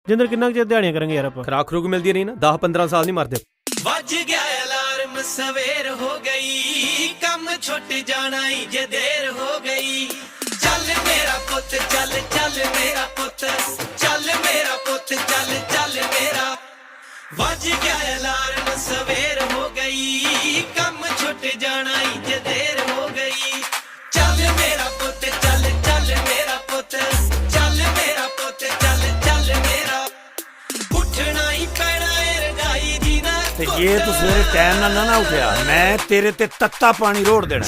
ਜਿੰਦਰ ਕਿੰਨਾ ਕੁ ਚਿਰ ਦਿਹਾੜੀਆਂ ਕਰਾਂਗੇ ਯਾਰ ਆਪਾਂ। ਖਰਾਕ ਖਰੂਕ ਮਿਲਦੀ ਨਹੀਂ ਨਾ, 10-15 ਸਾਲ ਨਹੀਂ ਮਰਦੇ। ਵੱਜ ਗਿਆ ਅਲਾਰਮ ਸਵੇਰ ਹੋ ਗਈ, ਕੰਮ ਛੁੱਟ ਜਾਣਾ ਈ ਜੇ ਦੇਰ ਹੋ ਗਈ। ਚੱਲ ਮੇਰਾ ਪੁੱਤ ਚੱਲ ਚੱਲ ਮੇਰਾ ਪੁੱਤ, ਚੱਲ ਮੇਰਾ ਪੁੱਤ ਚੱਲ ਚੱਲ ਮੇਰਾ। ਵੱਜ ਗਿਆ ਅਲਾਰਮ ਸਵੇਰ ਹੋ ਗਈ, ਕੰਮ ਛੁੱਟ ਜਾਣਾ ਈ ਜੇ ਦੇਰ ਹੋ ਗਈ। ਚੱਲ ਮੇਰਾ ਪੁੱਤ ਚੱਲ ਚੱਲ ਮੇਰਾ ਪੁੱਤ, ਚੱਲ ਮੇਰਾ ਪੁੱਤ ਚੱਲ ਚੱਲ ਮੇਰਾ। ਉੱਠਣਾ ਹੀ ਪੈਣਾ ਏ ਰਜਾਈ ਜੀ ਨਾ, ਤੇ ਜੇ ਤੂੰ ਸਵੇਰੇ ਟਾਈਮ ਨਾਲ ਨਾ ਉੱਠਿਆ, ਮੈਂ ਤੇਰੇ ਤੇ ਤੱਤਾ ਪਾਣੀ ਰੋੜ ਦੇਣਾ।